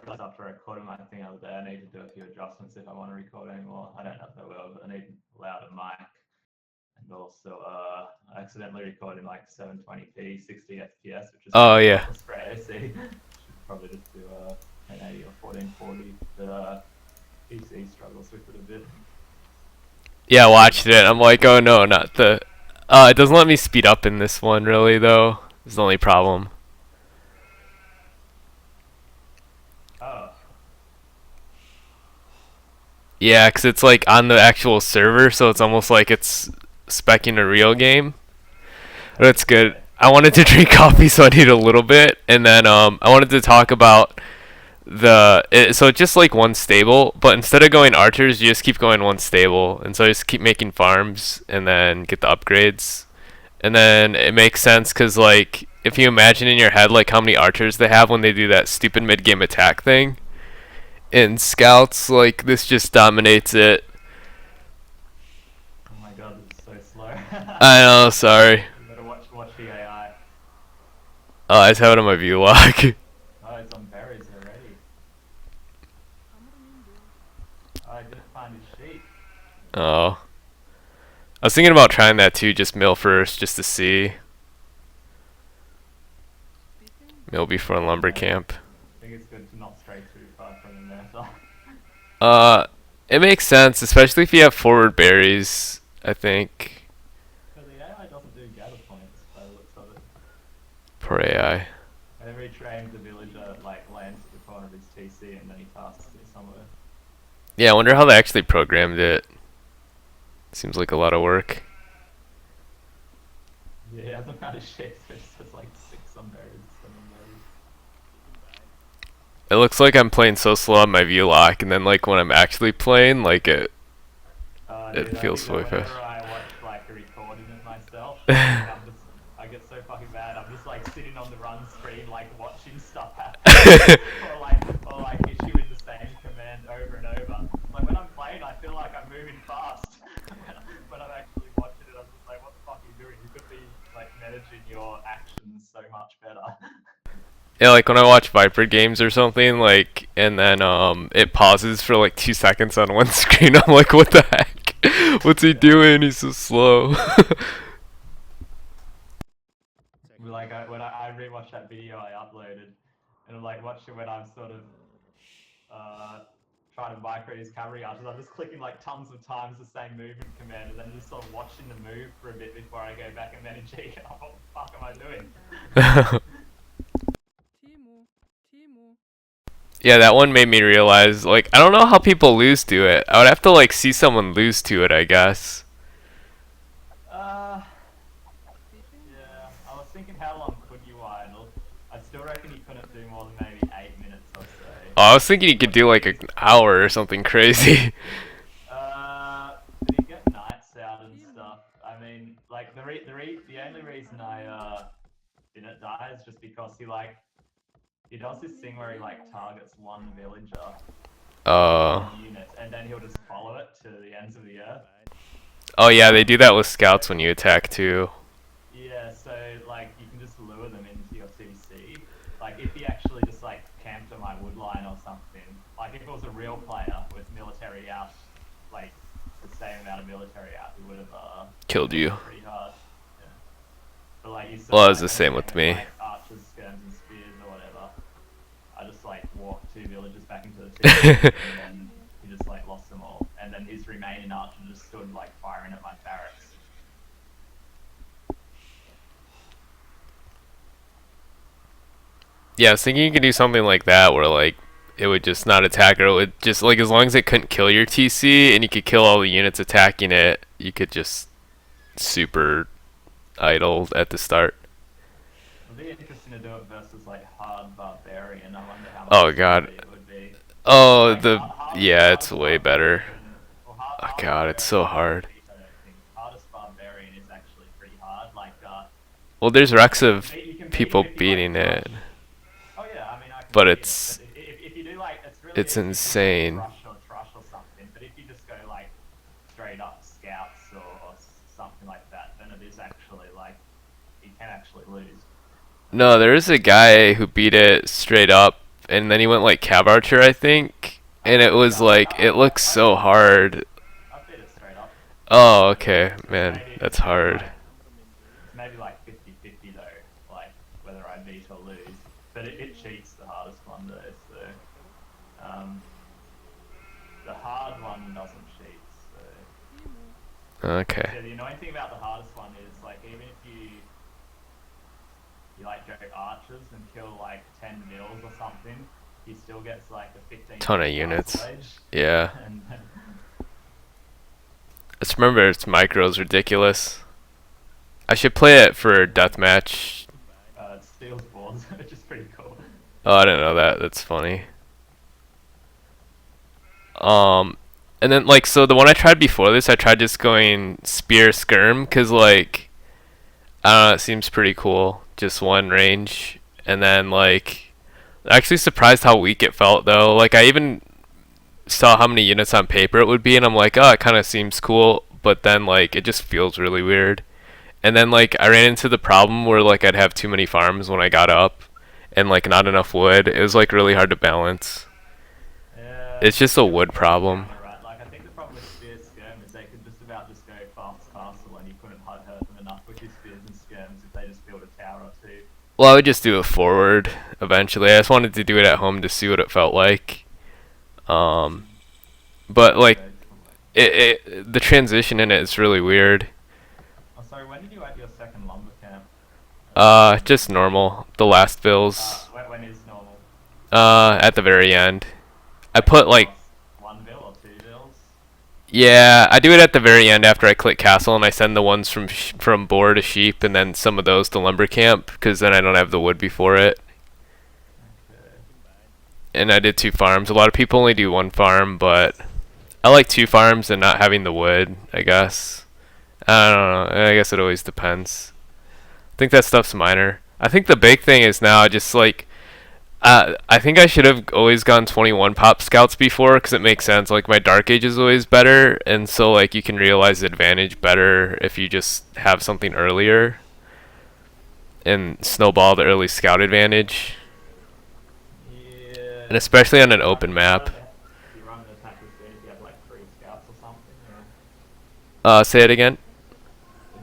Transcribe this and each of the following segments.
realized after I recorded my thing the other day, I need to do a few adjustments if I want to record anymore. I don't know if I will, but I need a louder mic. And also, I accidentally recorded like 720p, 60 FPS, which is Oh pretty yeah. pointless for AAC. Should probably just do 1080 or 1440, but PC struggles with it a bit. Yeah, I watched it. I'm like, oh no, not the. It doesn't let me speed up in this one really though. Is the only problem. Oh, Yeah, 'cause it's like on the actual server, so it's almost like it's specking a real game. But it's good. okay. I wanted to drink coffee, so I need a little bit, and then I wanted to talk about so it's just like one stable, but instead of going archers, you just keep going one stable, and so I just keep making farms and then get the upgrades, and then it makes sense because like if you imagine in your head like how many archers they have when they do that stupid mid game attack thing in scouts, like this just dominates it. Oh my god, this is so slow. I know, sorry. You gotta watch the AI. Oh, I just have it on my view log. Oh, it's on berries already. Oh, I didn't find his sheep. Oh, I was thinking about trying that too, just mill first, just to see. Mill before lumber Yeah, camp. I think it's good to not stray too far from the meta. Uh, it makes sense, especially if you have forward berries, I think. Because the AI doesn't do gather points by the looks of it. Poor AI. Whenever he trains, the villager like lands at the corner of his TC and then he tasks it somewhere. Yeah, I wonder how they actually programmed it. Seems like a lot of work. Yeah, the amount of shit it says like 6 on berries, 7 on It looks like I'm playing so slow on my view lock, and then like when I'm actually playing, like it berries. it Dude, I feels think that way whenever fast. I watch like a recording of myself, I get so fucking bad. I'm just like sitting on the run screen, like watching stuff happen, or like issuing the same command over and over. Like when I'm playing, I feel like I'm moving fast. when I'm actually watching it, I'm just like, what the fuck are you doing? You could be like managing your actions so much better. Yeah, like when I watch Viper games or something, like, and then it pauses for like 2 seconds on one screen. I'm like, what the heck? What's he Yeah. doing? He's so slow. Like when I rewatched that video I uploaded, and I'm like watching when I'm sort of uh, trying to micro his cavalry archers, I'm just clicking like tons of times the same movement command, and then just sort of watching the move for a bit before I go back and manage it. Oh, what the fuck am I doing? Yeah, that one made me realize, like, I don't know how people lose to it. I would have to like see someone lose to it, I guess. Uh, yeah, I was thinking how long could you idle? I still reckon you couldn't do more than maybe 8 minutes or so. Oh, I was thinking you could What do do you like an think? hour or something crazy. Did he get nights out and stuff? I mean, like the only reason I didn't die is just because he does this thing where he like targets one villager or Uh, one unit, and then he'll just follow it to the ends of the earth. oh yeah, they do that with So scouts when you attack too. yeah, so like you can just lure them into your TC. Like if he actually just like camped on my wood line or something, like if it was a real player with military out, like the same amount of military out, he would have Killed killed you. me pretty hard. Yeah. But like you sort Well, of it was like the when I'm same playing with with me. like archers, skirms, and spears or whatever, I just like walked 2 villages back into the TC, and then he just like lost them all, and then his remaining archer just stood like firing at my barracks. Yeah, I was thinking you could do something like that where like it would just not attack or it would just like as long as it couldn't kill your TC and you could kill all the units attacking it, you could just super idle at the start. It'd be interesting to do it versus like hard barbarian. I wonder how much Oh god. smoother it would be. Because Oh like the yeah, it's hardest way better. barbarian, well, Oh hard god, it's barbarian's so hard to hard. beat. I don't think hardest barbarian is actually pretty hard. Well, there's wrecks You of can beat him people if you like beating rush. it, Oh yeah, I mean I can but see it. But it's if you do like, it's really it's easy if you like insane. rush or trush or something. But if you just go like straight up scouts or something like that, then it is actually like you can actually lose. No, there is a guy who beat it straight up and then he went like Cav Archer, I think, and it was like it looks so hard. I beat it straight up. Oh, okay, It's man, maybe that's it's maybe hard. like it's maybe like 50-50 though, like whether I beat or lose. But it cheats the hardest one though, so um, the hard one doesn't cheat. So Okay. yeah, the annoying thing about the hardest one is like even if you like go archers and kill like 10 mils or something, he still gets like a 15 Ton of mil units. castle edge. Yeah. And Just remember, its micro is ridiculous. I should play it for deathmatch. it steals boards, which is pretty cool. Oh, I didn't know that. That's funny. Um, and then like so the one I tried before this, I tried just going spear skirm, cause like I don't know, it seems pretty cool. Just one range, and then like actually surprised how weak it felt though. Like I even saw how many units on paper it would be, and I'm like, oh, it kind of seems cool, but then like it just feels really weird. And then like I ran into the problem where like I'd have too many farms when I got up, and like not enough wood. It was like really hard to balance. Yeah, It's just a it was wood problem. right. Like I think the problem with spears skirm is they could just about just go fast castle and you couldn't hurt them enough with your spears and skirms if they just build a tower or two. Well, I would just do it forward eventually. I just wanted to do it at home to see what it felt like. Um, but like Okay. the transition in it is really weird. Oh, sorry. When did you add your second lumber camp? Just normal. The last bills. When is normal? At the very end. I Like put like across 1 bill or 2 bills? yeah, I do it at the very end after I click castle, and I send the ones from boar to sheep, and then some of those to lumber camp, because then I don't have the wood before it. Okay. And I did 2 farms. A lot of people only do 1 farm, but I like 2 farms and not having the wood, I guess. I don't know. I guess it always depends. I think that stuff's minor. I think the big thing is now just like I think I should have always gone 21 pop scouts before because it makes sense. Like my dark age is always better, and so like you can realize the advantage better if you just have something earlier and snowball the early scout advantage, Yeah. and especially on an open map. You run an attack as soon as you have like 3 scouts or something, or Say it again.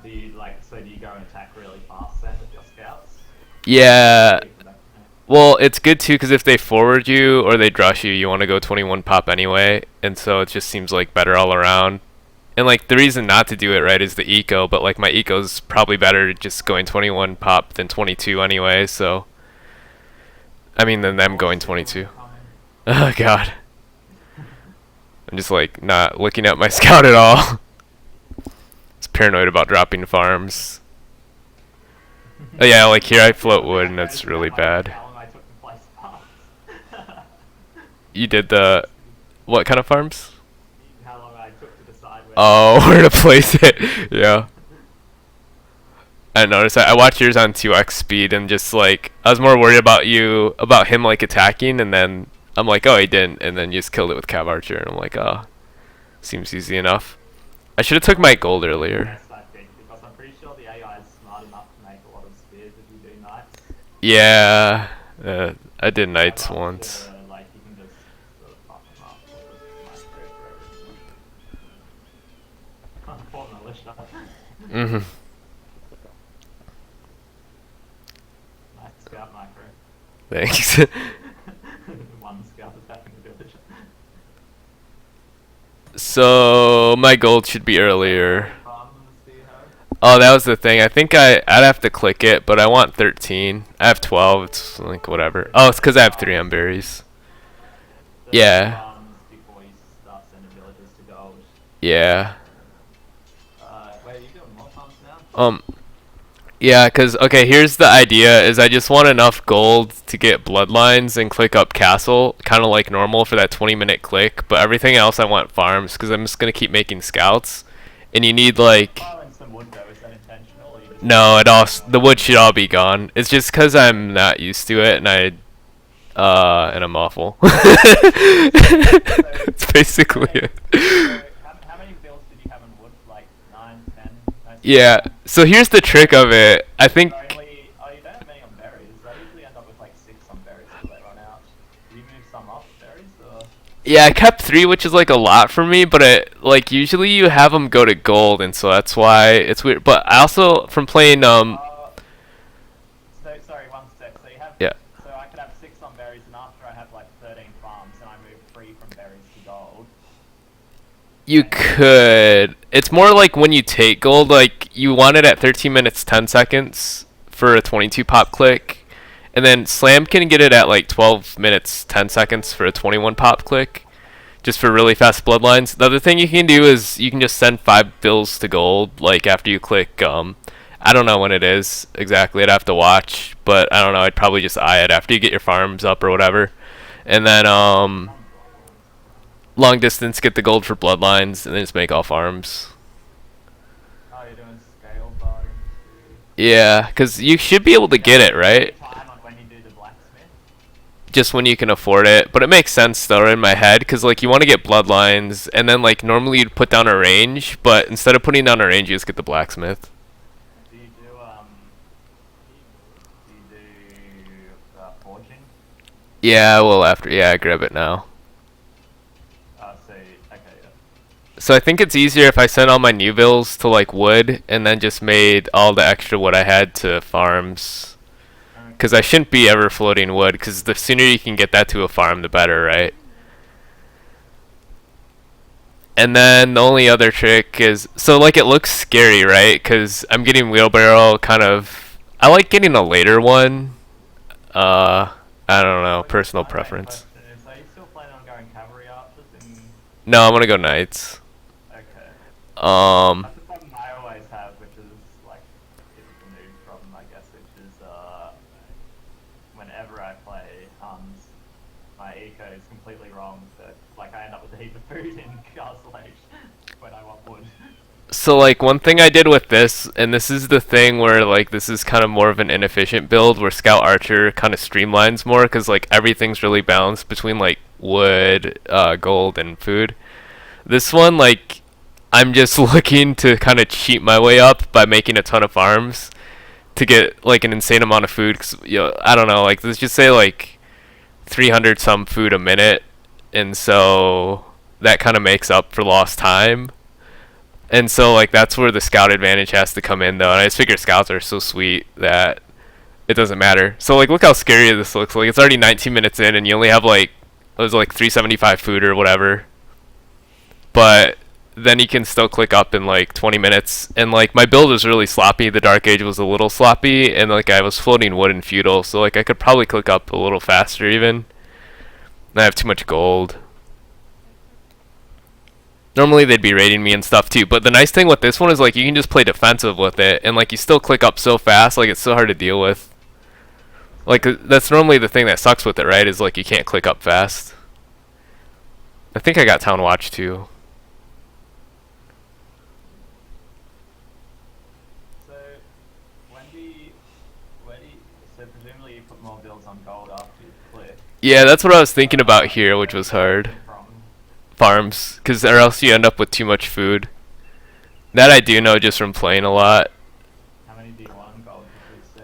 do you like so do you go and attack really fast then with your scouts? Yeah. Wait for that. Well, it's good too because if they forward you or they drush you, you want to go 21 pop anyway, and so it just seems like better all around. And like the reason not to do it right is the eco, but like my eco's probably better just going 21 pop than 22 anyway. So I mean than them What going was the other one 22. coming? Oh god, I'm just like not looking at my scout at all. It's paranoid about dropping farms. Oh yeah, like here I float wood and it's really bad. How long I took to place parts. You did the what kind of farms? How long I took to decide where to Oh, place where to them. place it? Yeah. I noticed that. I watched yours on 2x speed and just like I was more worried about him like attacking, and then I'm like, oh, he didn't, and then you just killed it with Cav Archer, and I'm like, oh, seems easy enough. I should have took my gold earlier. Best, I think, because I'm pretty sure the AI is smart enough to make a lot of spears if you do knights. Yeah, I did I'd knights love once. to, like, you can just sort of fuck them up with micro for everything. Poor militia. Mhm. Nice scout micro. Thanks. One scout attacking the village. So my gold should be earlier. Farms do you have? Oh, that was the thing. I think I'd have to click it, but I want 13. I have 12. It's like whatever. Oh, it's because I have 3 on berries. 30 Yeah. farms before you start sending villagers to gold. Yeah. Wait, are you doing more farms now? Yeah, cause okay, here's the idea: is I just want enough gold to get bloodlines and click up castle, kind of like normal for that 20-minute click. But everything else I want farms, cause I'm just gonna keep making scouts, and you need like Firing some wood though, is that intentional or you just no, the wood should all be gone. It's just cause I'm not used to it, and and I'm awful. It's basically it. So, how many builds did you have in wood? Like 9, 10, most of the Yeah. time? So here's the trick of it. I think Only, oh, you don't have many on berries. I usually end up with like 6 on berries till they run out. Did you move some up berries or? Yeah, I kept 3, which is like a lot for me, but like usually you have them go to gold, and so that's why it's weird. But I also from playing So sorry, one sec. So you have, yeah, so I could have 6 on berries, and after I have like 13 farms, and I move 3 from berries to gold. you And then could. It's more like when you take gold, like you want it at 13 minutes 10 seconds for a 22 pop click, and then Slam can get it at like 12 minutes 10 seconds for a 21 pop click, just for really fast bloodlines. The other thing you can do is you can just send 5 bills to gold, like after you click. I don't know when it is exactly. I'd have to watch, but I don't know. I'd probably just eye it after you get your farms up or whatever, and then long distance get the gold for bloodlines, and then just make all farms. oh, you're doing scale barring too. Yeah, because you should be able to get it, right? Time on when you do the blacksmith. Just when you can afford it. But it makes sense, though, in my head, because, like, you want to get bloodlines, and then, like, normally you'd put down a range, but instead of putting down a range, you just get the blacksmith. Do you do forging? Yeah, well, after. Yeah, I grab it now. So okay, yeah. So I think it's easier if I sent all my new bills to, like, wood, and then just made all the extra wood I had to farms. Because I shouldn't be ever floating wood, because the sooner you can get that to a farm, the better, right? And then the only other trick is, so like it looks scary, right? Because I'm getting wheelbarrow kind of. I like getting a later one. I don't know, personal My main preference. question is, are you still planning on going cavalry archers in? No, I'm gonna go knights. Okay. Um, That's the problem I always have, which is like typical noob problem, I guess, which is whenever I play my eco is completely wrong. But like I end up with a heap of food in Castle Age when I want wood. so like one thing I did with this, and this is the thing where like this is kind of more of an inefficient build, where Scout Archer kind of streamlines more, because like everything's really balanced between like wood, gold, and food. This one, like, I'm just looking to kind of cheat my way up by making a ton of farms to get like an insane amount of food. Cause I don't know, like let's just say like 300 some food a minute, and so that kind of makes up for lost time. And so like that's where the scout advantage has to come in, though. And I just figure scouts are so sweet that it doesn't matter. So like look how scary this looks. Like it's already 19 minutes in, and you only have like it was like 375 food or whatever. But then you can still click up in like 20 minutes. And like my build was really sloppy. The Dark Age was a little sloppy, and like I was floating wood and feudal, so like I could probably click up a little faster even. And I have too much gold. Normally they'd be raiding me and stuff too, but the nice thing with this one is like you can just play defensive with it, and like you still click up so fast, like it's so hard to deal with. Like that's normally the thing that sucks with it, right? Is like you can't click up fast. I think I got Town Watch too. So when do you, where do you, so presumably you put more builds on gold after you click. Yeah, that's what I was thinking about here, which was hard. From Farms, because or else you end up with too much food. That I do know just from playing a lot. how many do you want on gold for 3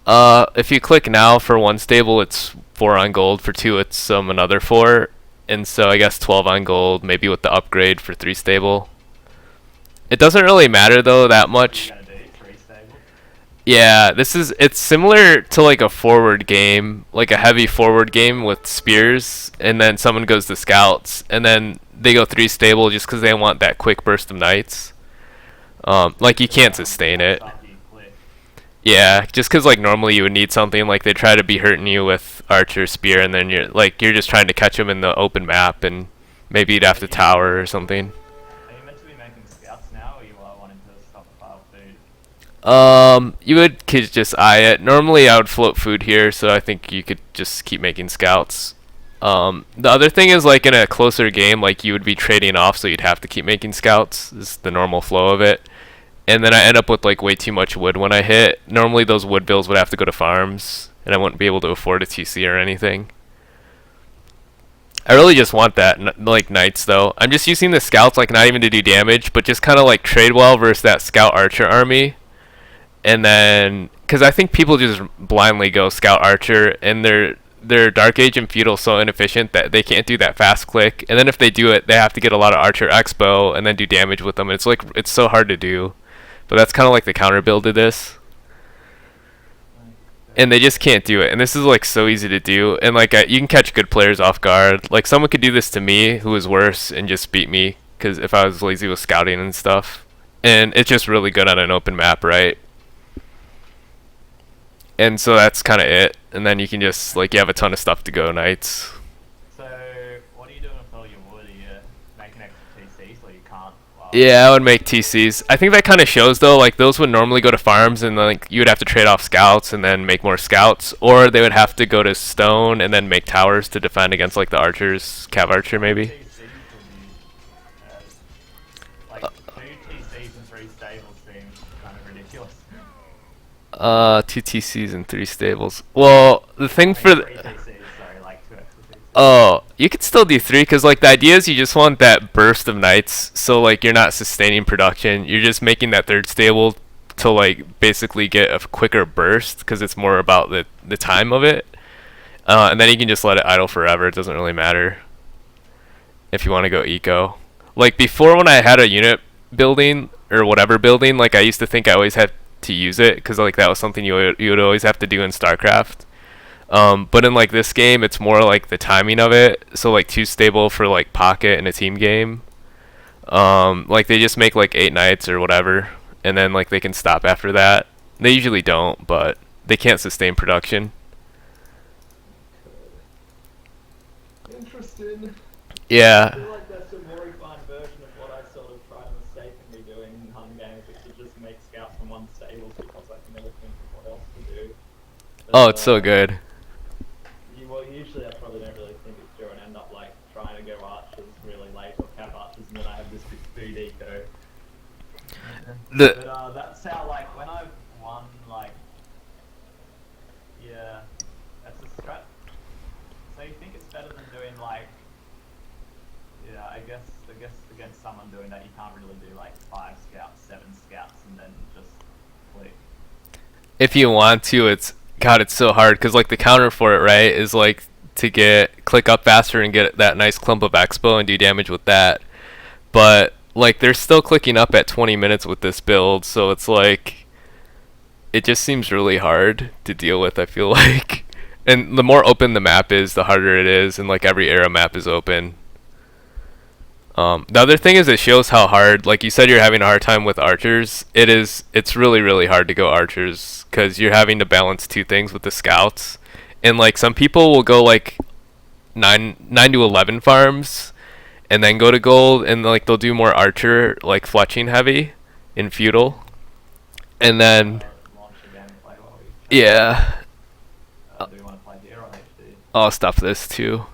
stables? If you click now for one stable, it's 4 on gold. For 2, it's another 4. And so I guess 12 on gold, maybe with the upgrade for 3 stable. It doesn't really matter though that What are you much. gonna do? 3 stables? Yeah, it's similar to like a forward game, like a heavy forward game with spears, and then someone goes to scouts, and then they go 3 stable just because they want that quick burst of knights. Like you can't sustain it. After you click. Yeah, just because like normally you would need something, like they try to be hurting you with archer spear, and then you're just trying to catch them in the open map, and maybe you'd have to tower or something. Are you meant to be making scouts now, or you are wanting to stockpile food? You could just eye it. Normally I would float food here, so I think you could just keep making scouts. The other thing is like in a closer game, like you would be trading off, so you'd have to keep making scouts. Is the normal flow of it. And then I end up with like way too much wood when I hit. Normally those wood bills would have to go to farms, and I wouldn't be able to afford a TC or anything. I really just want that, like knights though. I'm just using the scouts like not even to do damage, but just kind of like trade well versus that scout archer army. And then, because I think people just blindly go scout archer, and their Dark Age and Feudal so inefficient that they can't do that fast click, and then if they do it, they have to get a lot of Archer Expo and then do damage with them. It's like it's so hard to do, but that's kind of like the counter build to this, and they just can't do it. And this is like so easy to do, and like you can catch good players off guard. Like someone could do this to me who was worse and just beat me because if I was lazy with scouting and stuff, and it's just really good on an open map, right? And so that's kind of it. And then you can just like you have a ton of stuff to go nights. So, what are you doing with all your wood? Are you making extra TC so you can't? Well, Yeah, I would make TCs. I think that kind of shows though, like those would normally go to farms and like you would have to trade off scouts and then make more scouts, or they would have to go to stone and then make towers to defend against like the archers, cav archer maybe. TCs would be like 2 TCs and 3 stables seems kind of ridiculous. 2 TCs and 3 stables. Well, the thing I for mean, the 3 TCs, sorry, like 2 extra TCs. oh, you could still do 3 because like the idea is you just want that burst of knights, so like you're not sustaining production. You're just making that third stable to like basically get a quicker burst because it's more about the time of it. And then you can just let it idle forever. It doesn't really matter if you want to go eco. Like before, when I had a unit building or whatever building, like I used to think I always had to use it because like that was something you would always have to do in StarCraft. But in like this game, it's more like the timing of it. So like 2 stable for like pocket in a team game. Like they just make like 8 knights or whatever, and then like they can stop after that. They usually don't, but they can't sustain production. Interesting. I Yeah. feel like that's a more refined version of what I sort of try to mistakenly do in Hunger Games, which is just make scouts from one stable because I can never think of what else to do. Oh, But, it's so good. well, usually I probably don't really think it through and end up like trying to go archers really late or cap archers, and then I have this big food eco. The But that's how like when I've won like yeah, that's a strat. So you think it's better than doing like yeah, I guess against someone doing that you can't really do like 5 scouts, 7 scouts, and then just click. if you want to, it's God, it's so hard because like the counter for it, right, is like to get click up faster and get that nice clump of expo and do damage with that. But like they're still clicking up at 20 minutes with this build, so it's like it just seems really hard to deal with. I feel like, and the more open the map is, the harder it is, and like every era map is open. The other thing is it shows how hard, like you said, you're having a hard time with archers. It is. It's really, really hard to go archers because you're having to balance 2 things with the scouts, and like some people will go like 9 to 11 farms, and then go to gold, and like they'll do more archer, like fletching heavy, in feudal, and then Launch the gameplay while we chat. yeah, Do we want to play here on HD? I'll stop this too.